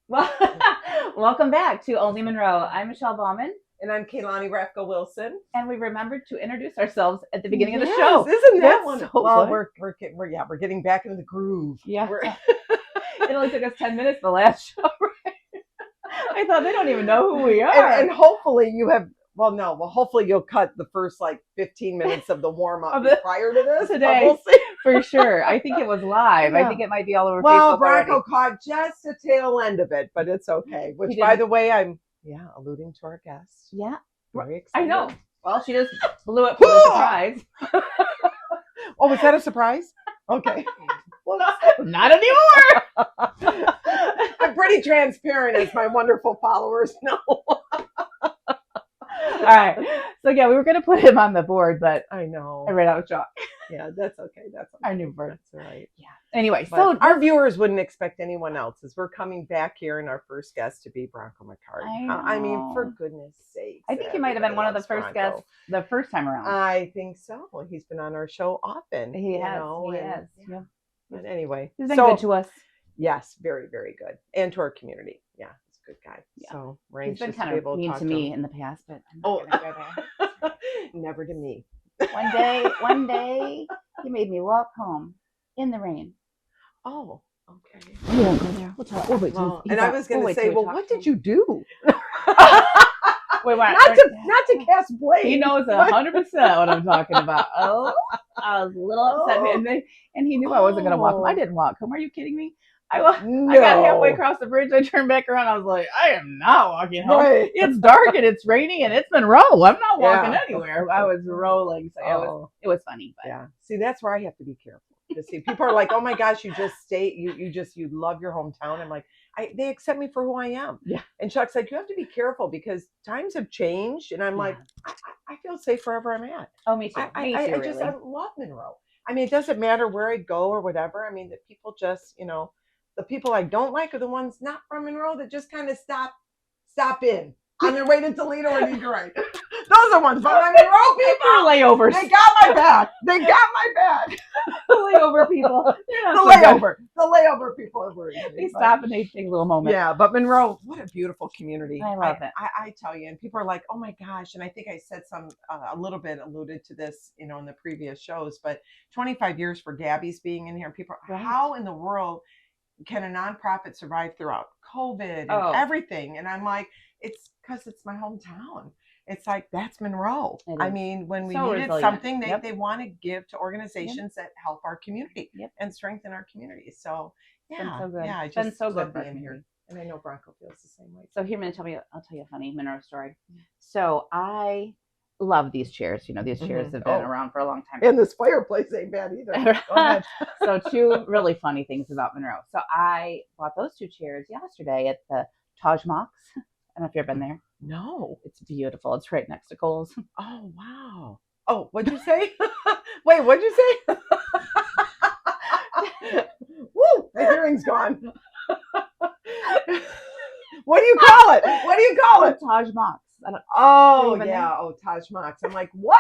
Well, welcome back to Only Monroe. I'm Michelle Baumann, And I'm Lani Rafko Wilson. and we remembered to introduce ourselves at the beginning of the Yes, show. isn't that That's wonderful? so Well, good. we're getting back into the groove. Yeah. It only took us 10 minutes the last show, right? I thought they don't even know who we are. And hopefully you have. Hopefully you'll cut the first 15 minutes of the warm up prior to this today. We'll see. For sure. I think it was live. Yeah. I think it might be all over Facebook. Well, Bronco caught just the tail end of it, but it's okay. Which, by the way, I'm alluding to our guest. Yeah. Very excited. I know. Well, she just blew it for the surprise. Oh, was that a surprise? Okay. Well, not anymore. I'm pretty transparent, as my wonderful followers know. All right. So yeah, we were gonna put him on the board, but I know. I ran out of chalk. Yeah, that's okay. That's okay. Our new bird. That's all right. Yeah. Anyway, But so our viewers wouldn't expect anyone else, as we're coming back here, and our first guest to be Bronco McKart. I mean, for goodness sake. I think he might have been one of the first guests the first time around. I think so. He's been on our show often. He has. Yeah. But anyway, he's been good to us. Yes, very, very good, and to our community. Yeah, he's a good guy. Yeah. So he's been kind of mean to me in the past, but I'm not gonna go there. Never to me. One day, he made me walk home in the rain. Oh, okay. We won't go there. We'll talk. And I was going to say, well, what did you do? Wait, not to cast blame. He knows 100% what I'm talking about. Oh, I was a little upset, and he knew I wasn't going to walk home. I didn't walk home. Are you kidding me? I got halfway across the bridge. I turned back around. I was like, I am not walking home. Right. It's dark and it's rainy and it's Monroe. I'm not walking anywhere. I was rolling. So it was funny. But. Yeah. See, that's where I have to be careful. You see, people are like, "Oh my gosh, you just stay. You love your hometown." I'm like, they accept me for who I am. Yeah. And Chuck's like, "You have to be careful because times have changed." And I'm like, I feel safe wherever I'm at. Oh, me too. I love Monroe. I mean, it doesn't matter where I go or whatever. I mean, the people just, the people I don't like are the ones not from Monroe that just kind of stop in on their way to Toledo or Detroit. Those are ones. But my Monroe people, layovers. They got my back. They got my back. The layover people. The layover people are worried. They stop and they take a little moment. Yeah, but Monroe, what a beautiful community. I love it. I tell you, and people are like, "Oh my gosh!" And I think I said a little bit alluded to this, in the previous shows. But 25 years for Gabby's being in here. People, how in the world can a nonprofit survive throughout COVID and everything? And I'm like, it's because it's my hometown. It's like, that's Monroe. I mean, when we needed something, they want to give to organizations that help our community and strengthen our community. So I just love being here. And I know Bronco feels the same way. So here, I'll tell you a funny Monroe story. So I love these chairs. These chairs have been around for a long time. And this fireplace ain't bad either. Go ahead. So 2 really funny things about Monroe. So I bought those 2 chairs yesterday at the Taj Mahal. I don't know if you've ever been there. No. It's beautiful. It's right next to Kohl's. Oh, wow. Oh, what'd you say? Wait, what'd you say? Woo, the hearing's gone. What do you call it? What do you call it? Taj Mahal. Oh, yeah. Oh, Taj Mahal. I'm like, what?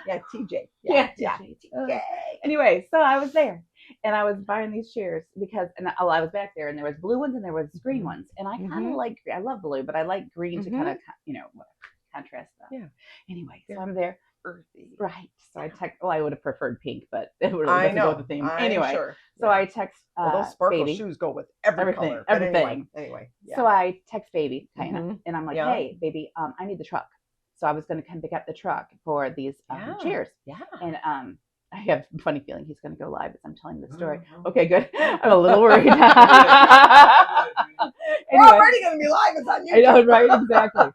Yeah, TJ. Yeah. Anyway, so I was there. And I was buying these chairs because, I was back there, and there was blue ones and there was green ones. And I kind of like, I love blue, but I like green to kind of, contrast them. Yeah. Anyway, so I'm there. Earthy. Right. So I would have preferred pink, but it would have go with the theme. Anyway, so I text those sparkle baby. Shoes go with everything. Color. Everything. Anyway. Yeah. So I text baby, kind of, and I'm like, hey, baby, I need the truck. So I was going to come pick up the truck for these chairs. Yeah. And I have a funny feeling he's going to go live as I'm telling the story. Okay, good. I'm a little worried. We're already going to be live. It's on YouTube. I know, right? Exactly.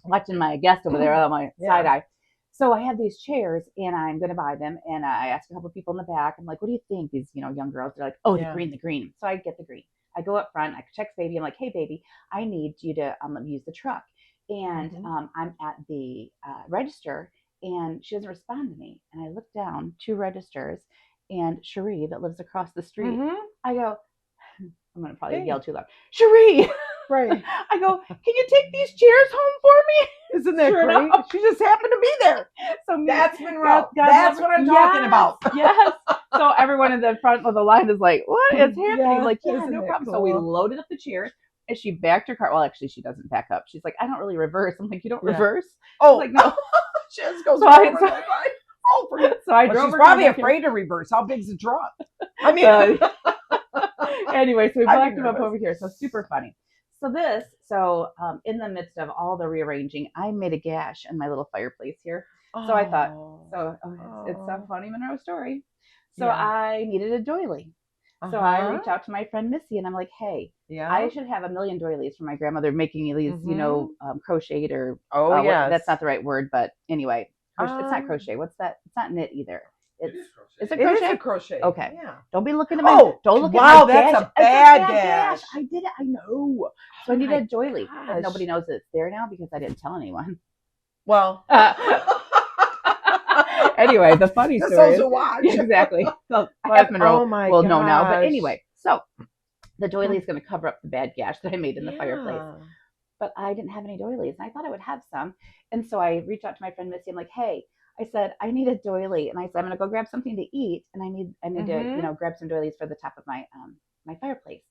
Watching my guest over there on my side eye. So I have these chairs, and I'm going to buy them. And I asked a couple of people in the back. I'm like, what do you think? These, young girls. They're like, oh, the green. So I get the green. I go up front. I check baby. I'm like, hey, baby, I need you to use the truck. And I'm at the register. And she doesn't respond to me. And I look down 2 registers, and Cherie, that lives across the street, I go, I'm going to probably yell too loud, Cherie! Right. I go, can you take these chairs home for me? Isn't that great? Enough. She just happened to be there. So that's Monroe. That's what I'm talking about. Yes. So everyone in the front of the line is like, what is happening? Yeah, Like, yeah, isn't no it problem. So we cool? loaded up the chairs and she backed her car. Well, actually, she doesn't back up. She's like, I don't really reverse. I'm like, you don't Yeah. reverse? Oh, She's like, no. she just goes So right I- over so- the line. Oh, forget. So I Well, drove she's her car probably back here. afraid to reverse. How big's the truck? I mean, Anyway, so we I'd be backed him up nervous. over here. So super funny. So in the midst of all the rearranging, I made a gash in my little fireplace here. So I thought, it's a funny Monroe story. So Yeah. I needed a doily. So I reached out to my friend Missy and I'm like, hey, Yeah. I should have 1,000,000 doilies for my grandmother making these, crocheted or, yeah. that's not the right word, but anyway, it's not Um, crochet. What's that? It's not knit either. It is crochet. It's a It is crochet. a crochet. Okay. Yeah. Don't be looking at my. Oh, don't look wow, at my that's gash. a It's bad gash. I did it. I know. So I Oh need my a doily. But gosh. nobody knows it's there now because I didn't tell anyone. Well. Anyway, the funny Just story those is who watch. exactly. So But, half Monroe oh my will know now. But gosh. anyway, so the doily is going to cover up the bad gash that I made in the fireplace. Yeah. But I didn't have any doilies, and I thought I would have some. And so I reached out to my friend Missy. I'm like, hey, I said I need a doily, and I said I'm going to go grab something to eat, and I need to grab some doilies for the top of my my fireplace.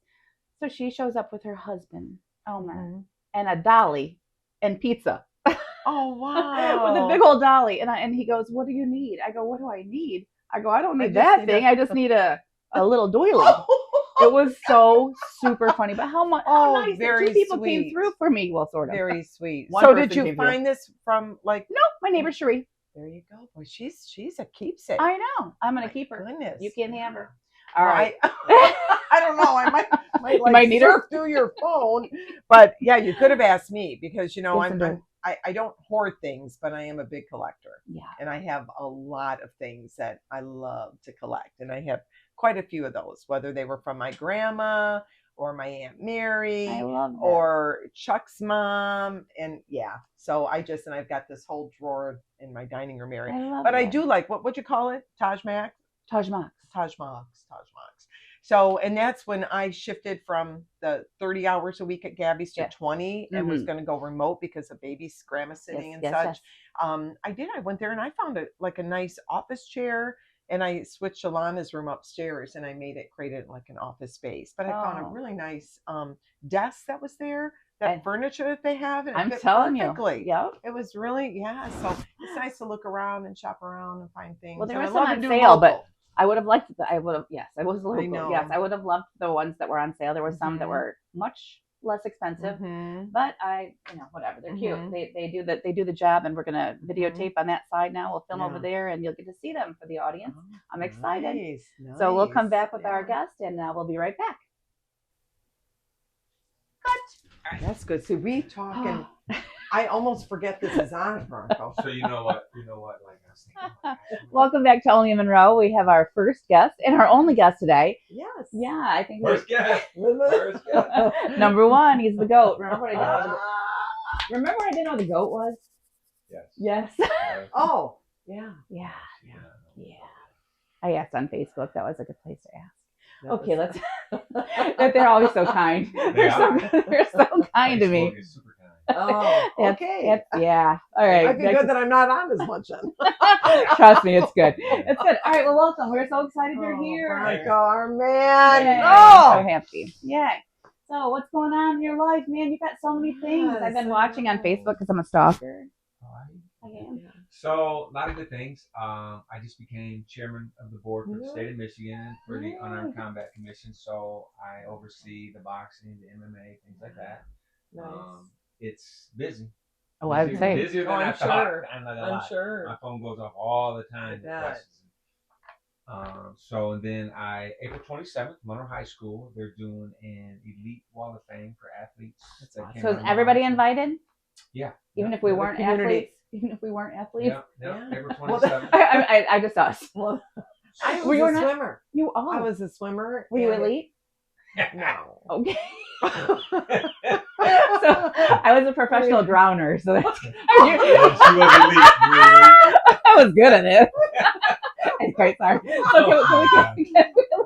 So she shows up with her husband Elmer and a dolly and pizza. Oh wow! With a big old dolly, and he goes, "What do you need?" I go, "What do I need?" I go, "I don't need just that need thing. I just need a little doily." Oh. It was so super funny, but how nice that very 2 people sweet. came through for me. Well, sort of. Very sweet. One So person did you came through. find this from like? No, my neighbor Cherie. There you go. Boy, she's a keepsake. I know. I'm gonna My keep her. Goodness. You can't have her. All Well, right. I don't know. I might like might need her. surf through your phone, but yeah, you could have asked me because you know Listen, I don't hoard things, but I am a big collector. Yeah. And I have a lot of things that I love to collect, and I have quite a few of those, whether they were from my grandma or my Aunt Mary I love that. or Chuck's mom, and yeah. So I've got this whole drawer in my dining room area. I love But I that. do like what you call it? Taj Mahal? Taj Mahal. Taj Mahal. So, and that's when I shifted from the 30 hours a week at Gabby's to 20 and was going to go remote because of baby's grandma sitting and such. Yes. I went there and I found a nice office chair, and I switched to Lana's room upstairs and I created like an office space. But I found a really nice desk that was there, that furniture that they have. And I'm it fit telling perfectly. you. Yep. It was really, so it's nice to look around and shop around and find things. Well, there and was I some love on to do sale, local. but I would have liked I would have, yes, I was local. know. Yes, I would have loved the ones that were on sale. There were some that were much less expensive, but whatever. They're cute. They do the job, and we're going to videotape on that side now. We'll film over there, and you'll get to see them for the audience. I'm excited. Nice. So we'll come back with our guest, and we'll be right back. All right, that's good. See, we talking. I almost forget this is on, Bronco. So you know what? Like I was thinking. Welcome back to Only in Monroe. We have our first guest and our only guest today. Yes. Yeah, I think First guest. First guest. Number one. He's the goat. Remember what I did? Remember what I didn't know the goat was? Yes. Yes. Oh, yeah. Yeah. I asked on Facebook. That was a good place to ask. Okay, let's. They're always so kind. They're so kind to me. Facebook is super kind. Oh, okay. Yeah. All right. Might be good that I'm not on as much then. Trust me, it's good. It's good. All right. Well, welcome. We're so excited you're here. Bronco, our man. Yay. Oh, So happy. Yeah. So what's going on in your life, man? You've got so many things. I've been watching on Facebook because I'm a stalker. I am. So a lot of good things. I just became chairman of the board for the state of Michigan for the Unarmed Combat Commission. So I oversee the boxing, the MMA, things like that. nice. It's busy. Oh, I would say. Busier than I'm I thought. sure. I'm not gonna I'm lie. sure. My phone goes off all the time. I bet. So and then April 27th, Monroe High School, they're doing an elite wall of fame for athletes. that came So out is of everybody Monroe. invited? Yeah. Even if we weren't athletes? Even if we weren't athletes? Yeah. Yeah. April Well, 27th. I just us. Well, I Were you was a not- swimmer. You are. I was a swimmer. Were you and- elite? No. Okay. So I was a professional drowner, so that's She was elite. I was good at it. Anyway, sorry. So can we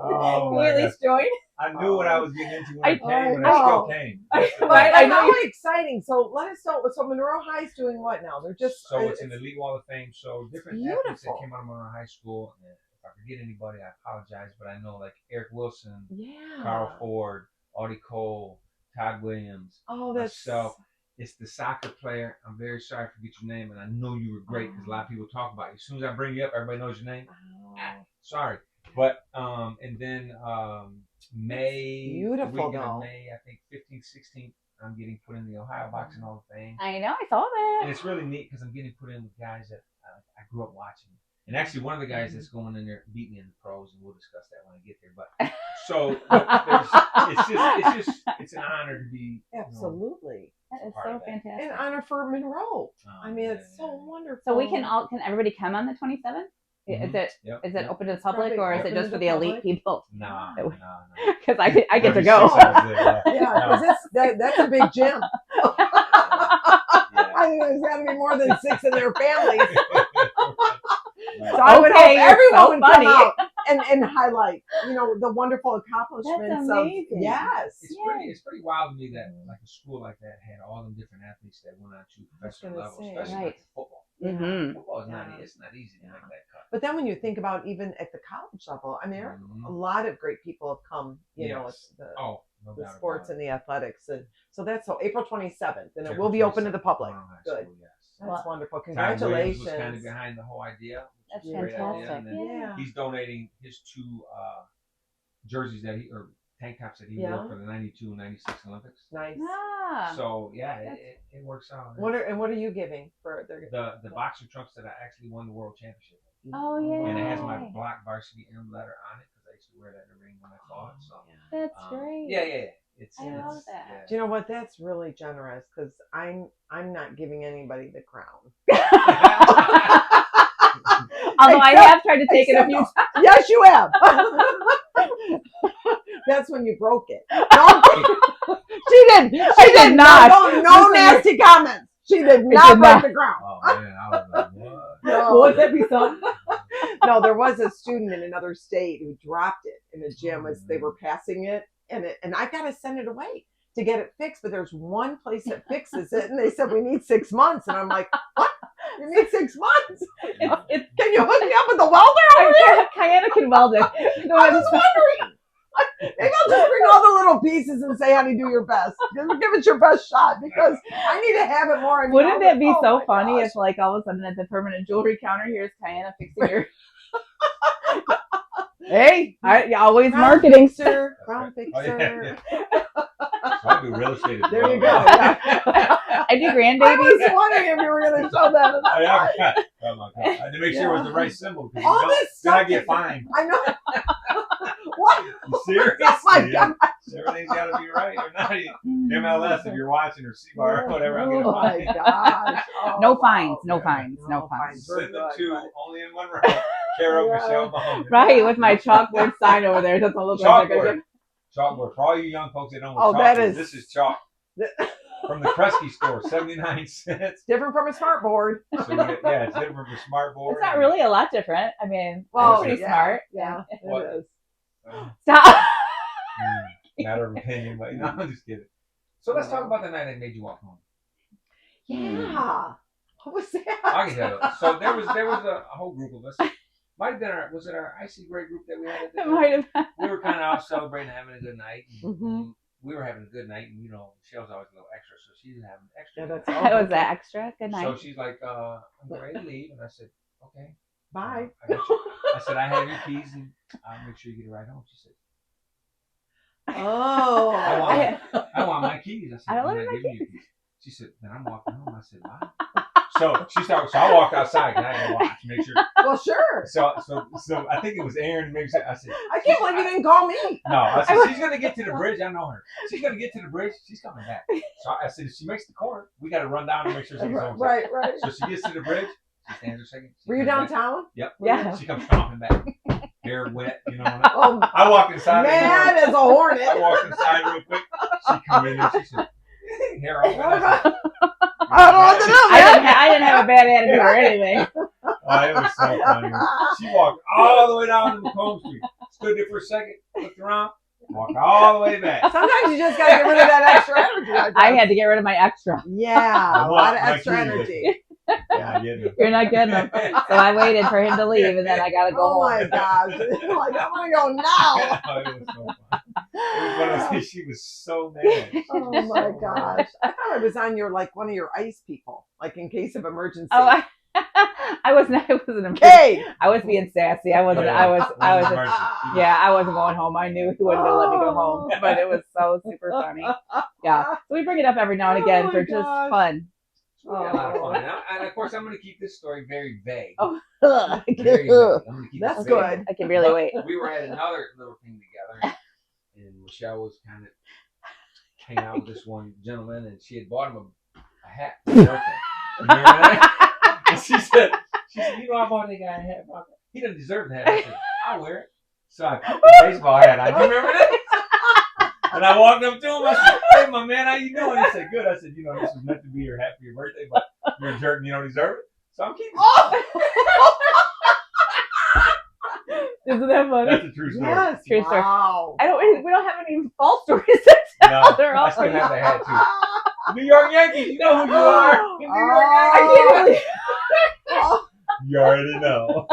Oh at least join? I knew what I was getting into when I came, and I I still know. came. Right, I know How you- exciting! So let us know. So Monroe High's doing what now? They're just So it's an elite wall of fame. So different athletes that Beautiful. came out of Monroe High School. I forget anybody, I apologize, but I know like Eric Wilson, Yeah. Carl Ford, Audie Cole, Todd Williams, Oh, that's myself. It's the soccer player. I'm very sorry I forget your name, and I know you were great because a lot of people talk about you. As soon as I bring you up, everybody knows your name. Sorry, but and then May, beautiful, the weekend though. of May, I think 15th, 16th, I'm getting put in the Ohio Boxing Hall of Fame. I know, I saw that. And it's really neat because I'm getting put in with guys that I grew up watching. And actually, one of the guys that's going in there beat me in the pros, and we'll discuss that when I get there. But so it's an honor to be absolutely. That is so fantastic. An honor for Monroe. I mean, it's so wonderful. So can everybody come on the 27th? Mm-hmm. Is it open to the public, or is it just for the elite people? No. Because I get to go. That's a big gym. I think there's got to be more than 6 in their families. So I would hope everyone would come out and highlight, the wonderful accomplishments. That's amazing. Yes. It's pretty wild to me that like a school like that had all them different athletes that went on to professional level, especially like football. Mm-hmm. Football is it's not easy to make that cut. But then when you think about even at the college level, I mean, there are a lot of great people have come, the sports and the athletics. And so that's April 27th, and it will be open to the public. Good. That's wonderful. Congratulations. Was kind of behind the whole idea. That's fantastic. He's donating his 2 jerseys or tank tops that he wore for the 92 and 96 Olympics. Nice. So it works out. What are you giving for the boxer trunks that I actually won the world championship with? Oh yeah. And it has my black varsity M letter on it because I used to wear that in the ring when I fought. So that's great. Yeah. I love that. Yeah. Do you know what? That's really generous because I'm not giving anybody the crown. Although I have tried to take it a few times. Yes, you have. That's when you broke it. No, she did not. No nasty comments. She did not break the crown. Oh man, I was like, what? No. Would that be something? No, there was a student in another state who dropped it in the gym as they were passing it, and I got to send it away to get it fixed. But there's one place that fixes it, and they said we need 6 months, and I'm like, what? You need 6 months? Can you hook me up with the welder over here? Kaye can weld it. I was wondering. Maybe I'll just bring all the little pieces and say, honey, do your best. Give it your best shot because I need to have it more. Wouldn't that be so funny if, like, all of a sudden at the permanent jewelry counter, here's Kaye fixing your... Hey, always marketing, sir. Crown fixer. So I do real estate. There you go. Yeah. I do grandbabies. I was wondering if you were going to show that. Oh my God. I had to make sure it was the right symbol. All this stuff. Then I get fined. I know. What? You serious? Oh my God. Everything's got to be right or not. MLS, if you're watching, or CBAR, or whatever, I'm getting fined. Oh my gosh. No fines. No fines. Send them to only in Monroe. Carol Michelle Baumann. Right, with my chalkboard sign over there. It doesn't look like a chalkboard. For all you young folks that don't know chalkboard, this is chalk. From the Kresge store, 79 cents. Different from a smart board. So it's different from a smart board. It's not really a lot different. I mean, it's pretty smart. Yeah, it is. Stop. Matter of opinion, but I'm just kidding. So let's talk about the night that made you walk home. Yeah. What was that? I can tell you. So there was a whole group of us. Might have been was it our Icy Gray group that we had? It might have been. We were kind of out celebrating, having a good night. We were having a good night, and Michelle's always a little extra, so she's having extra. Yeah, that's that was that extra. Good night. So she's like, I'm ready to leave, and I said, okay, bye. I said, I have your keys, and I'll make sure you get it right home. She said, oh, I want my keys. I said, I'm not giving you keys. She said, then I'm walking home. I said, bye. So I walked outside and I had to watch, make sure. Well, sure. So I think it was Aaron. Maybe I said, I can't believe you didn't call me. No, I said she's gonna get to the bridge. I know her. She's gonna get to the bridge. She's coming back. So I said, if she makes the corner, we got to run down and make sure she gets home. Right. So she gets to the bridge. She stands her second. Were you downtown? Yep. Yeah. She comes stomping back, hair wet. Oh, I walked inside. Mad as a hornet. I walked inside real quick. She come in and she said, hair all wet. I didn't have a bad attitude or anything. It was so funny. She walked all the way down to Macomb Street, stood there for a second, looked around, walked all the way back. Sometimes you just got to get rid of that extra energy. I had to get rid of my extra. Yeah, a lot of extra energy. Yeah, not getting them. You're not getting them. So I waited for him to leave, and then I got to go Oh home. my gosh! Like I'm gonna go now. Oh, it was so fun. It was one of those things. She was so mad. Oh my gosh! I thought I was on your like one of your ice people, like in case of emergency. Oh, I wasn't. I wasn't. Hey! I was being sassy. I wasn't. I was. Yeah, I wasn't going home. I knew he wasn't gonna let me go home, but it was so super funny. Yeah, so we bring it up every now and again Oh for my just gosh. fun. We had a lot of fun. And of course, I'm going to keep this story very vague. Oh, Very vague. I'm gonna keep That's it vague. good. I can barely But wait. We were at another little thing together, and Michelle was kind of hanging out with this one gentleman, and she had bought him a hat for his birthday. You remember that? And she said, you know, I bought that guy a hat. He doesn't deserve the hat. I said, I'll wear it. So I put the baseball hat on. You remember that? And I walked up to him. I said, hey, my man, how you doing? He said, good. I said, you know, this was meant to be your hat for your birthday, but you're a jerk and you don't deserve it. So I'm keeping it. Isn't that funny? That's a true story. Yes. True story. Wow. We don't have any false stories to tell. No, They're all I still have the hat too. New York Yankees, you know who you are. New York I Yankees. can't believe. You already know.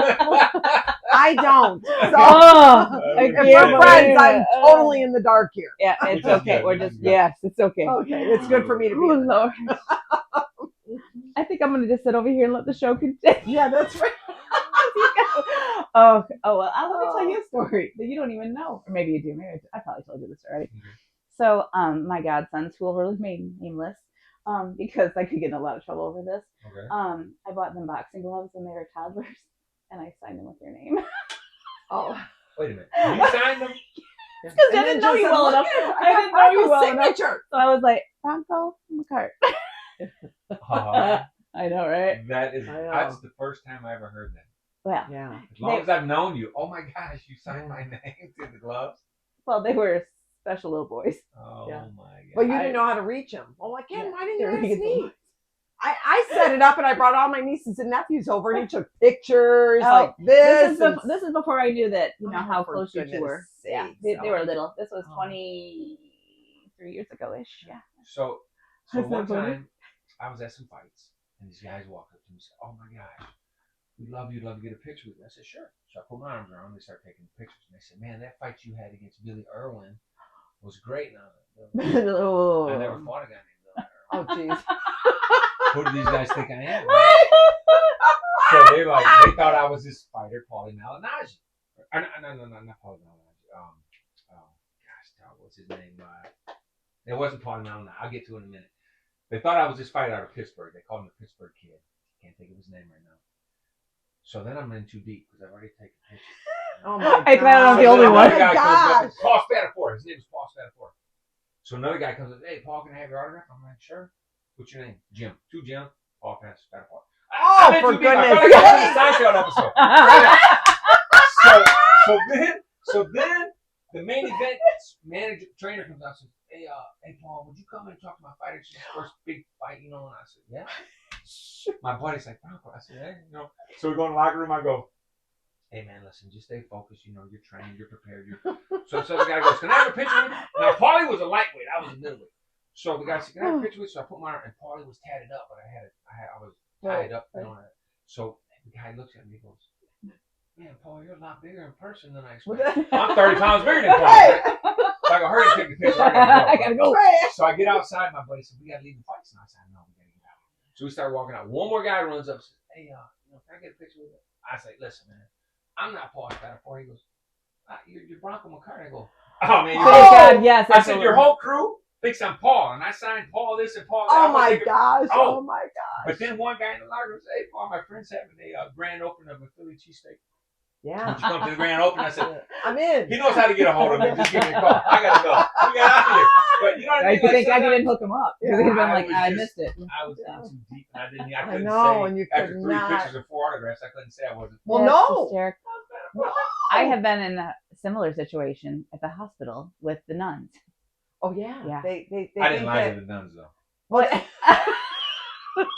I don't. So I if can't we're friends, believe I'm it. totally in the dark here. Yeah, it's Which is okay. good, We're which just is good. yes, it's okay. Okay, it's good for me to be. Oh in the dark. Lord. I think I'm gonna just sit over here and let the show continue. Yeah, that's right. Oh well. Let me tell you a story that you don't even know, or maybe you do. Maybe I probably told you this already. So, my godsons, who will remain nameless, because I could get in a lot of trouble over this. Okay. I bought them boxing gloves when they were toddlers, and I signed them with your name. Oh, Wait a minute. You signed them? Because I didn't know you well enough. I didn't know you well enough. So I was like, Bronco McKart. I know, right? That's the first time I ever heard that. Well, yeah. As long as I've known you, oh my gosh, you signed my name to the gloves. Well, they were special little boys. Oh Yeah. my god. But you didn't know how to reach them. Oh, I can't. Yeah, Why didn't they're you ask really me? I set it up and I brought all my nieces and nephews over and he took pictures like this. This is before I knew that how for close you two goodness were. sakes. Yeah, they were little. This was Oh. 23 years ago ish. Yeah. So That's one not funny. time I was at some fights and these guys walked up to me and said, oh my gosh, we'd love you to get a picture with you. I said, sure. So I put my arms around them. They started taking pictures and they said, man, that fight you had against Billy Irwin was great. And Oh. I never fought a guy named Billy Irwin. Oh, jeez. Who do these guys think I am? So they thought I was this fighter, Paulie Malignaggi. No, not Paulie Malignaggi. What's his name? It wasn't Paulie Malignaggi. I'll get to it in a minute. They thought I was this fighter out of Pittsburgh. They called him the Pittsburgh Kid. Can't think of his name right now. So then I'm in too deep because I've already taken pictures. Oh my I glad I'm the only God. one. Oh my gosh. Paul Spatafor. His name is Paul Spatafor. So another guy comes up, hey, Paul, can I have your autograph? I'm like, sure. What's your name? Jim. To Jim. Paul Spatafor. Oh, for goodness I thought I was in a Seinfeld episode. So then the main event manager trainer comes out and says, hey Paul, would you come and talk to my fighter? It's his first big fight, And I said, yeah. My buddy's like, Bronco. I said, hey, So we go in the locker room. I go, hey man, listen, just stay focused. You're trained, you're prepared. So the guy goes, can I have a picture with you? Now Paulie was a lightweight, I was a middleweight. So the guy said, can I have a picture with you? So I put my arm, and Paulie was tatted up, but I was tied up. So the guy looks at me and goes, man, Paul, you're a lot bigger in person than I expected. I'm 30 pounds bigger than Paul. Right? So I go, hurry and take the picture. I gotta go. So I get outside. My buddy said, we gotta leave the fights. And I said, no, we gotta get out. So we start walking out. One more guy runs up and says, hey, can I get a picture with you? I say, listen, man, I'm not Paul Spatafor. He goes, you're Bronco McKart. I go, oh man. God, yes. I said, your whole crew thinks I'm Paul, and I signed Paul this and Paul that. Oh my gosh. Oh my gosh. But then one guy in the locker room said, hey, Paul, my friend's having a grand opening of a Philly cheesesteak. Yeah. Would you come to the grand opening? I said, I'm in. he knows how to get a hold of me. Just give me a call. I gotta go. We got out of here. But you know what I mean? I think I didn't hook him up. Because he'd been like, I was missed it. I was in too deep, and I couldn't know, say, and you after could 3 not. pictures and 4 autographs, I couldn't say I wasn't. Well, That's no. hysterical. I have been in a similar situation at the hospital with the nuns. Oh yeah. Yeah. They I didn't think lie that. to the nuns, though. What?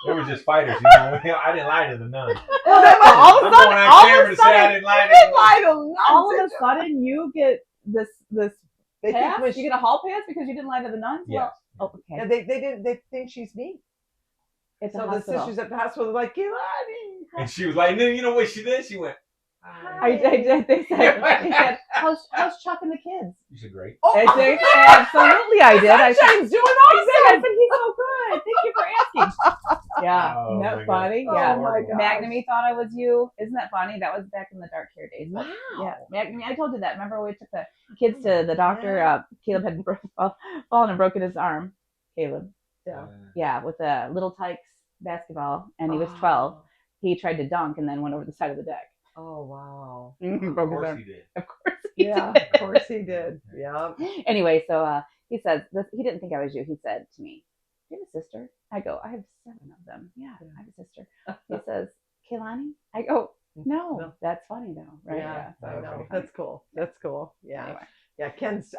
They were just fighters, I didn't lie to the nuns. All of a I'm sudden, going on camera to say I didn't lie to the nuns. all of a sudden, you get this They pass? think You get a hall pass because you didn't lie to the nuns? Yes. Well, okay. yeah, they think she's me. It's a So the hospital. sisters at the hospital were like, Lani. And she was like, and then you know what she did? She went, I did. They said, how's Chuck and the kids? you said great. Oh, I said, absolutely, I did. I said, Sunshine's doing I awesome. said, he's so good. Thank you for asking. Yeah, Oh, isn't my that funny? God. Yeah. Oh my gosh. Magnamy thought I was you. Isn't that funny? That was back in the dark hair days. But Wow. yeah, Magnamy, I told you that. Remember when we took the kids to the doctor? Caleb had fallen and broken his arm. Caleb. Yeah. Yeah, with a Little Tykes basketball, and he was 12. He tried to dunk and then went over the side of the deck. Oh, wow. Of Broke his course arm. he did. Of course he Yeah, did. of course he did. Yeah. Anyway, so he says he didn't think I was you. He said to me, "Do you have a sister?" I go, "I have 7 of them." Yeah, I have a sister. He says, "Kaylani?" I go, "No, that's funny though, right?" Yeah, so I it was know. pretty funny. That's cool. That's cool. Yeah. Anyway. Yeah, Ken's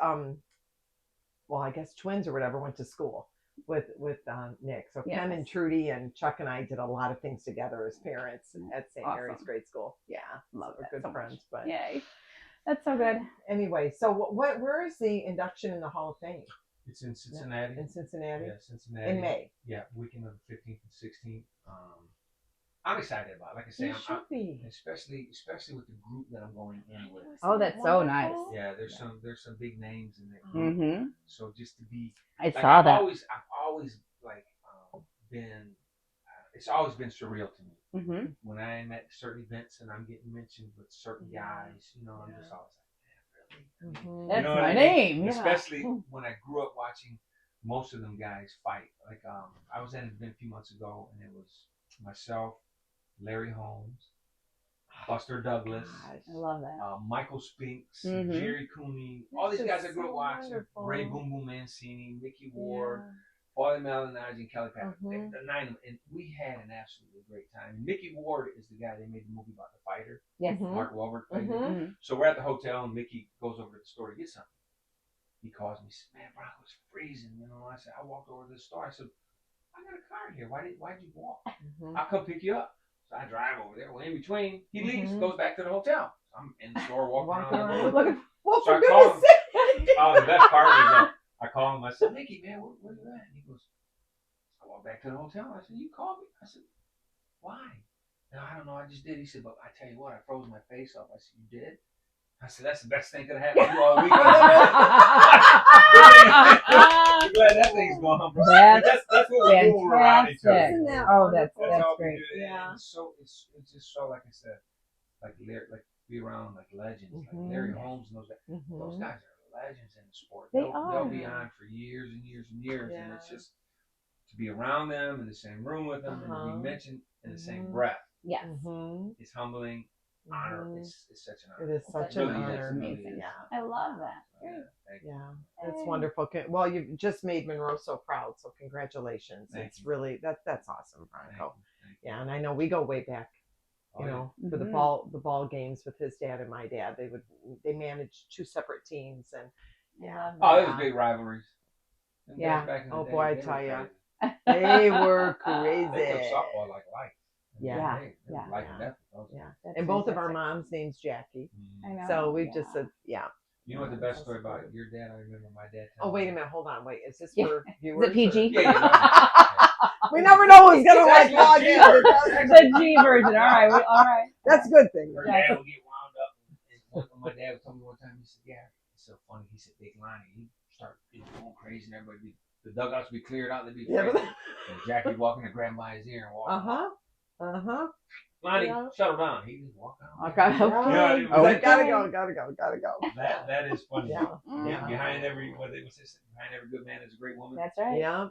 well, I guess twins or whatever went to school with Nick. So Ken and Trudy and Chuck and I did a lot of things together as parents at St. Mary's Grade School. Yeah, Love we're that good so friends. much. But Yay, that's so good. anyway, so where is the induction in the Hall of Fame? It's in Cincinnati. In Cincinnati? Yeah, Cincinnati. In May. Yeah, weekend of the 15th and 16th. I'm excited about it. Like I say, You should be. especially with the group that I'm going in with. Oh, that's so nice. Yeah, there's some big names in there. Mm-hmm. So just to be, I like, saw that. I've always like been. It's always been surreal to me Mm-hmm. when I am at certain events and I'm getting mentioned with certain guys. You know, I'm just always like, man, really? That's You know what my I mean? name. Yeah. Especially when I grew up watching most of them guys fight. Like I was at an event a few months ago, and it was myself, Larry Holmes, Buster Douglas, I love that. Michael Spinks, Mhm. Jerry Cooney, all these guys I grew up watching. wonderful. Ray Boom Boom Mancini, Mickey Ward, Paulie Malignaggi, and Kelly Patrick. The 9 of them, and we had an absolutely great time. Mickey Ward is the guy they made the movie about, the fighter. Yes. Mark Wahlberg played him. Mm-hmm. So we're at the hotel, and Mickey goes over to the store to get something. He calls me, says, "Man, Bronco, it's freezing." You know, I said, "I walked over to the store." I said, "I got a car here. Why'd you walk? I'll come pick you up." So I drive over there. Well, in between, he leaves, goes back to the hotel. So I'm in the store walking around. Well, So for I call goodness him. sake. Oh, the best part was I call him. I said, "Mickey, man, where you at?" And he goes, "I walked back to the hotel." I said, "You called me?" I said, "Why?" "No, I don't know. I just did." He said, "But I tell you what, I froze my face off." I said, "You did?" I said, "That's the best thing that happened to you all weekend." I'm glad that thing's gone, bro. That's what we're doing when we're around each other. Fantastic. Isn't that Oh, that's all we great. do. Yeah. And it's just so, like I said, like be around like legends, like Larry Holmes and those guys. Those guys are legends in the sport. They'll be on for years and years and years, and it's just to be around them in the same room with them and to be mentioned in the same breath. Yes. It's humbling. Honor. It's such an honor. It is such It an really is honor. amazing. Yeah. I love that. Yeah, it's wonderful. Well, you've just made Monroe so proud, so congratulations. Thank you. Really that's awesome, Bronco. Thank you. Yeah, and I know we go way back. You know, for the ball games with his dad and my dad. They managed 2 separate teams, and Oh, there was big rivalries. Them Yeah. guys back in the Oh, day, boy, I they tell were ya. crazy. they were crazy. They took softball like life. Yeah. They were life and death. Yeah, That's and both of our fantastic. moms' names Jackie, I know. so we've just said You know what the best story about your dad? I remember my dad. Oh, wait a minute, hold on, wait, is this Yeah. for Is viewers? it PG? Yeah. We never know who's gonna like log in. The G version. All right. All right. That's a good thing. Her dad would get wound up. And my dad would tell me one time, he said, "Yeah, it's so funny." He said, "Big Lani, he start going crazy, and everybody, the dugouts would be cleared out, they'd be crazy." And Jackie walking to grab him by his ear and walk. Lani, shut him down. He just walk out. Okay. You know what I mean? Like, gotta go. That is funny. Yeah. Behind every good man is a great woman. That's right. Yeah.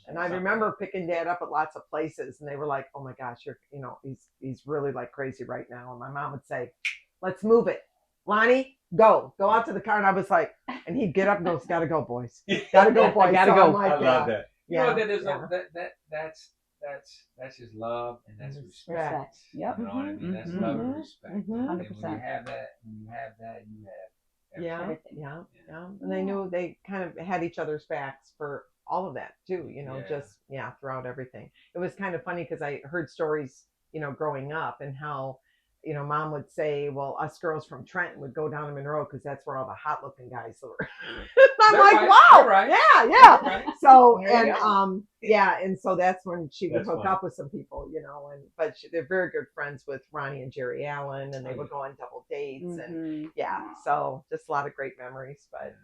And I remember picking Dad up at lots of places, and they were like, "Oh my gosh, he's really like crazy right now." And my mom would say, "Let's move it, Lani, go out to the car." And I was like, and he'd get up and go, "Gotta go, boys. Gotta go, boys. Gotta So go." I'm like, I love that. You know Yeah. that's just love and that's respect. Respect. Yep. You know what I mean? That's Mhm. love and respect. Mhm. And when 100%. you have that, you have everything. Yeah. And they knew they kind of had each other's backs for all of that too, just throughout everything. It was kind of funny because I heard stories, growing up and how, Mom would say, well, us girls from Trenton would go down to Monroe because that's where all the hot looking guys were. I'm They're like, right. wow, They're right. yeah. Right. So, There you and so that's when she would That's hook funny. up with some people, but they're very good friends with Ronnie and Jerry Allen, and they would go on double dates, and so just a lot of great memories. But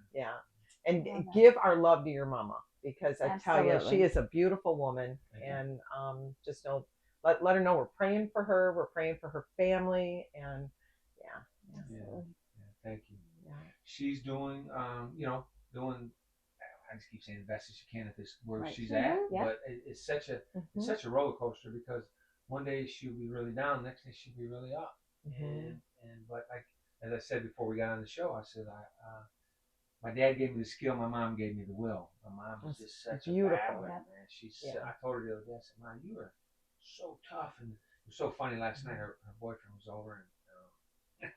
and give our love to your mama, because I tell you, she is a beautiful woman, and just know. Let her know we're praying for her. We're praying for her family, and thank you. Yeah. She's doing, doing. I just keep saying the best as she can at this where she's at, but it's such a roller coaster, because one day she'll be really down, next day she'll be really up, but like as I said before we got on the show, I said my dad gave me the skill, my mom gave me the will. My mom was just such a battler, man. I told her the other day, I said, Mom, you are so tough. And it was so funny last night, her boyfriend was over, and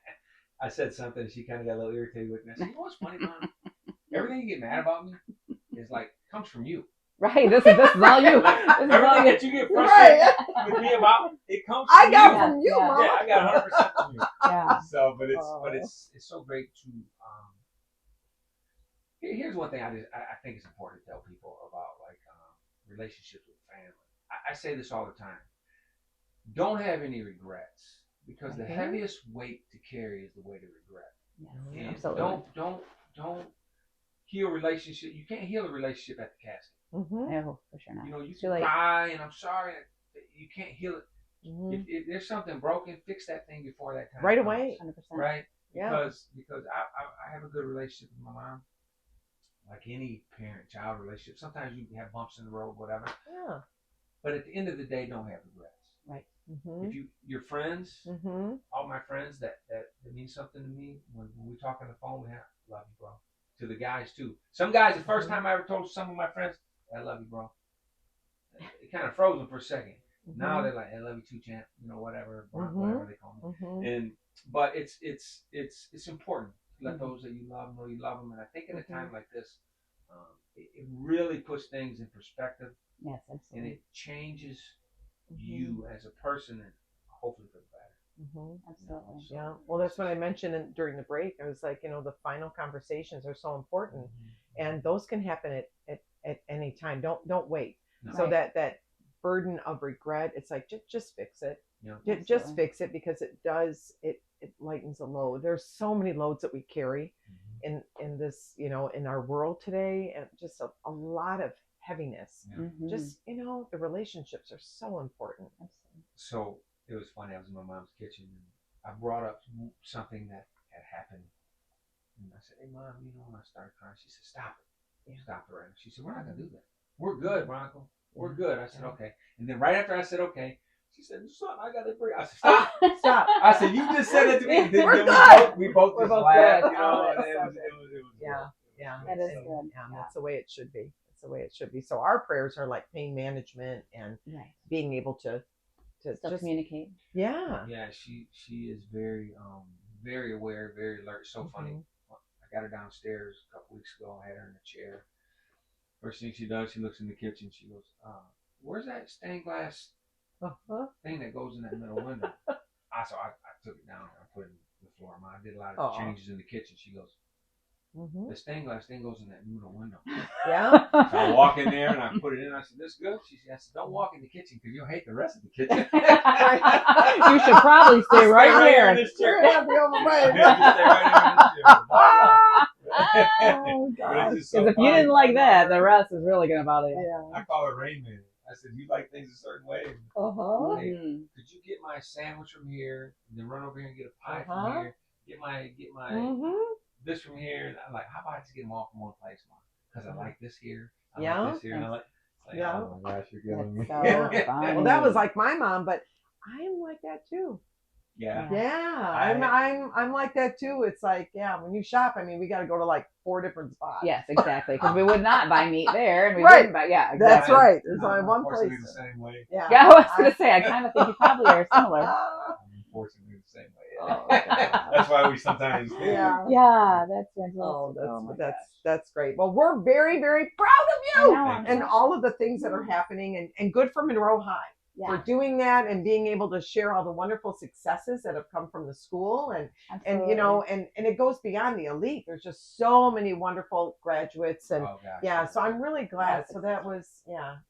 I said something, and she kind of got a little irritated with me. I said, you know what's funny, Mom? Everything you get mad about me is comes from you. Right. This is all you. Everything that you get frustrated with me about, it comes from you. I got from you, Mom. Yeah, I got 100% from you. Yeah. So, but it's so great to. Here's one thing I think is important to tell people about relationships with family. I say this all the time. Don't have any regrets, because the heaviest weight to carry is the weight of regret. Yes, And absolutely. don't heal relationship. You can't heal a relationship at the casket. No, for sure not. You can cry and I'm sorry. You can't heal it. If there's something broken, fix that thing before that time. Right comes, away. 100%. Right? Yeah. Because I have a good relationship with my mom. Like any parent-child relationship, sometimes you have bumps in the road, whatever. Yeah. But at the end of the day, don't have regrets. Right. If your friends, all my friends that mean something to me, when we talk on the phone, we have love you, bro. To the guys too. Some guys, the first time I ever told some of my friends, I love you, bro. It kind of froze them for a second. Now they're like, I love you too, champ. Whatever, whatever they call me. But it's important to let those that you love know you love them. And I think in a time like this, it really puts things in perspective. Yes, absolutely. And it changes you as a person, and hopefully for the better. Absolutely. Yeah. Well, that's what I mentioned during the break. I was like, the final conversations are so important, and those can happen at any time. Don't wait. No. So that burden of regret, it's like just fix it. Yeah. Just fix it, because it lightens the load. There's so many loads that we carry in this, in our world today, and just a lot of heaviness. Just the relationships are so important. So it was funny. I was in my mom's kitchen, and I brought up something that had happened, and I said, "Hey, Mom, when I started crying, she said, stop it, stop it right now." She said, "We're not gonna do that. We're good, Bronco. We're good." I said, "Okay." And then right after I said, "Okay," she said, "Son, I gotta break." I said, "Stop, stop." I said, "You just said it to me." And then we both just laughed, It was Yeah, that is good. Yeah, that's the way it should be. That's the way it should be. So our prayers are like pain management and being able to just communicate. Yeah. Yeah, she is very very aware, very alert. So funny. I got her downstairs a couple weeks ago. I had her in a chair. First thing she does, she looks in the kitchen. She goes, "Where's that stained glass thing that goes in that middle window?" I took it down and I put it in the floor. I did a lot of changes in the kitchen. She goes, "The stained glass thing goes in that middle window." Yeah. So I walk in there and I put it in. I said, "This good?" I said, "Don't walk in the kitchen because you'll hate the rest of the kitchen." You should probably stay right here. In this chair. Oh God! Because if you didn't like that, the rest is really gonna bother you. Yeah. I call her Rain Man. I said, "You like things a certain way. Hey, could you get my sandwich from here, and then run over here and get a pie from here? Get my this from here." And I'm like, "How about I just get them all from one place, Mom? Because I like this here. I like this here, and I like." Oh my gosh, you're killing me. So well, that was like my mom, but I'm like that too. Yeah. I'm like that too. It's like, when you shop, we got to go to like 4 different spots. Yes, exactly. Because we would not buy meat there, and we wouldn't buy. Yeah, exactly. That's right. There's only one place. The same way. Yeah. I was gonna say, I kind of think you probably are similar. Unfortunately, the same way. Oh, that's why we sometimes. Yeah, that's fantastic. That's great. Well, we're very, very proud of you and all of the things that are happening, and good for Monroe High. for doing that and being able to share all the wonderful successes that have come from the school. And you know, and it goes beyond the elite. There's just so many wonderful graduates. And so I'm really glad. So that was,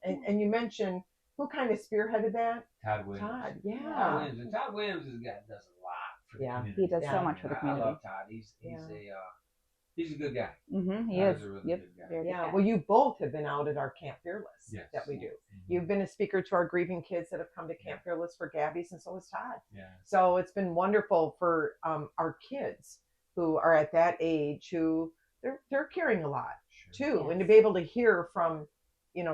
And you mentioned, who kind of spearheaded that? Todd Williams. Todd, yeah. Todd Williams. And Todd Williams is a guy that does a lot for the community. He does so much for the community. I love Todd. He's a good guy. Mm-hmm, he is. A really Yep. good guy. Well, you both have been out at our Camp Fearless that we do. Mm-hmm. You've been a speaker to our grieving kids that have come to Camp Fearless for Gabby's, and so has Todd. Yeah. So it's been wonderful for our kids who are at that age, who they're carrying a lot too, and to be able to hear from,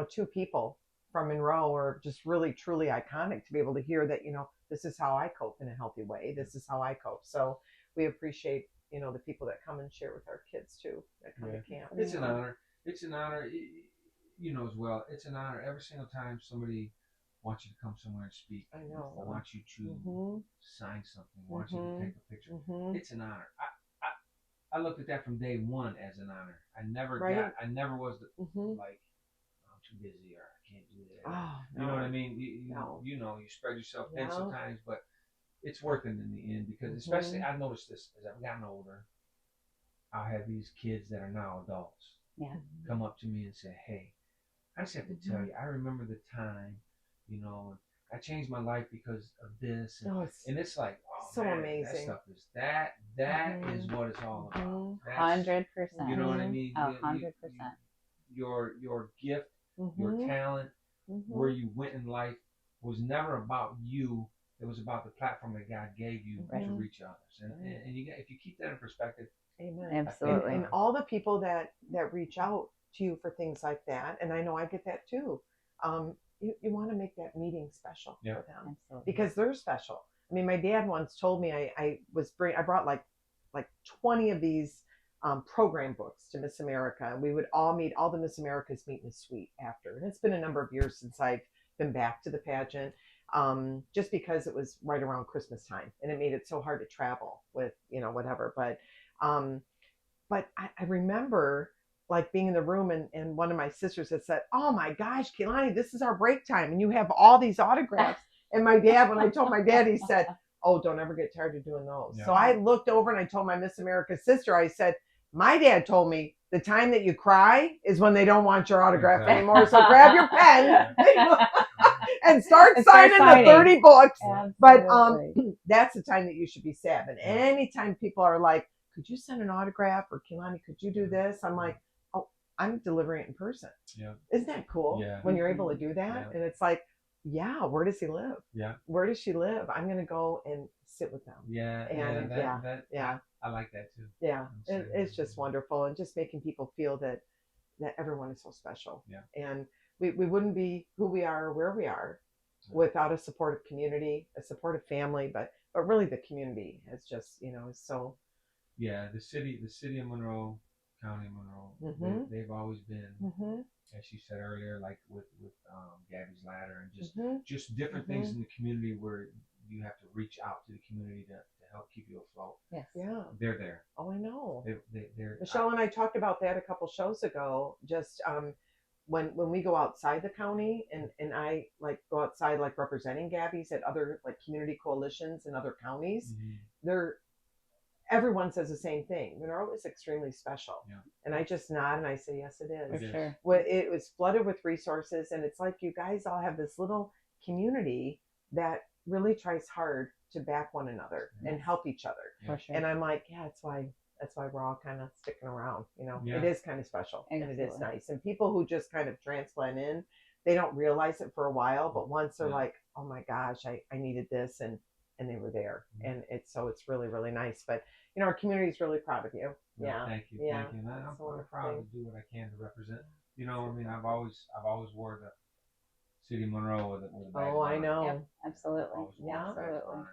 two people from Monroe are just really truly iconic. To be able to hear that, this is how I cope in a healthy way. This is how I cope. So we appreciate the people that come and share with our kids too, that come to camp. It's an honor. It's an honor. As well. It's an honor every single time somebody wants you to come somewhere and speak. I know. Or wants you to sign something. Wants you to take a picture. It's an honor. I looked at that from day one as an honor. I never was like, I'm too busy or I can't do that. Oh, you know what I mean? You spread yourself thin sometimes, but it's worth it in the end, because especially I've noticed this as I've gotten older. I'll have these kids that are now adults come up to me and say, "Hey, I just have to tell you, I remember the time, I changed my life because of this." And it's like, so man, amazing. That stuff is that is what it's all about. 100%. You know what I mean? 100%. Your gift, your talent, where you went in life was never about you. It was about the platform that God gave you to reach others. And if you keep that in perspective. Amen. Absolutely. And all the people that reach out to you for things like that, and I know I get that too. You want to make that meeting special for them. Absolutely. Because they're special. I mean, my dad once told me I brought like 20 of these program books to Miss America, and we would all the Miss Americas meet in the suite after. And it's been a number of years since I've been back to the pageant. Just because it was right around Christmas time and it made it so hard to travel with, whatever. But I remember like being in the room and one of my sisters had said, "Oh my gosh, Lani, this is our break time. And you have all these autographs." And my dad, when I told my dad, he said, "Oh, don't ever get tired of doing those." Yeah. So I looked over and I told my Miss America sister, I said, "My dad told me the time that you cry is when they don't want your autograph anymore. So grab your pen and start signing the 30 books." Absolutely. But that's the time that you should be sad. And anytime people are like, "Could you send an autograph?" or "Lani, could you do this?" I'm like, "Oh, I'm delivering it in person." Yeah. Isn't that cool when you're able to do that? Yeah. And it's like, where does he live? Yeah. Where does she live? I'm going to go and sit with them. Yeah. And I like that too. Yeah. It's just wonderful. And just making people feel that everyone is so special. Yeah. And we wouldn't be who we are or where we are without a supportive community, a supportive family, but really the community is just, is so. Yeah. The city of Monroe, County of Monroe, they've always been, as she said earlier, like with Gabby's Ladder and just different things in the community where you have to reach out to the community to help keep you afloat. Yes. Yeah. They're there. Oh, I know. They're Michelle and I talked about that a couple shows ago. Just when we go outside the county and I like go outside like representing Gabby's at other like community coalitions in other counties, everyone says the same thing. Monroe is extremely special. Yeah. And I just nod and I say, yes, it is. For sure. Well, it was flooded with resources, and it's like you guys all have this little community that really tries hard to back one another and help each other. Yeah. For sure. And I'm like, that's why we're all kind of sticking around. It is kind of special. Absolutely. And it is nice. And people who just kind of transplant in, they don't realize it for a while, but once they're like, oh my gosh, I needed this, and they were there. And it's really, really nice. But our community is really proud of you. Yeah. Thank you. Yeah. Thank you. And I'm proud to do what I can to represent. I've always wore the city of Monroe with a badge. Oh, I know. Yep, absolutely. Yeah. Absolutely.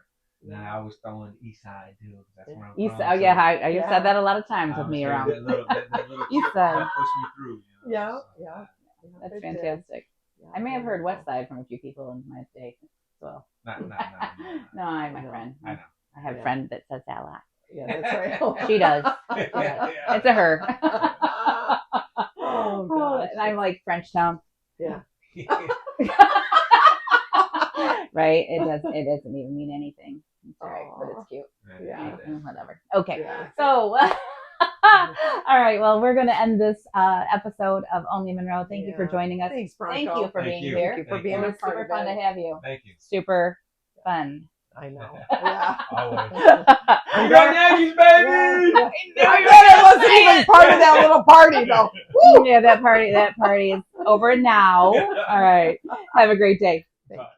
And I always throw in East Side too, because that's where I'm from. East Side. Oh yeah, you said that a lot of times with me around. That little East Side. That pushed me through. Yeah. Yeah. That's fantastic. Yeah, I may have heard West Side from a few people in my day as well. No, I'm my friend. I know. I have a friend that says that a lot. Yeah, that's right. She does. It's a her. Oh, gosh. And I'm like Frenchtown. Yeah. right? It doesn't even mean anything. It's all right, but it's cute. Yeah. Whatever. Okay. Yeah. So, all right. Well, we're going to end this episode of Only Monroe. Thank you for joining us. Thanks, Bronco. Thank you for being here. Thank you for Thank being It a was part super of fun it. to have you. Thank you. Super fun. I know. Yeah. Always. I'm You got glad- Yankees, baby. Yeah. I'm glad I wasn't even part of that little party, though. Yeah, that party is over now. All right. Have a great day. Thank you.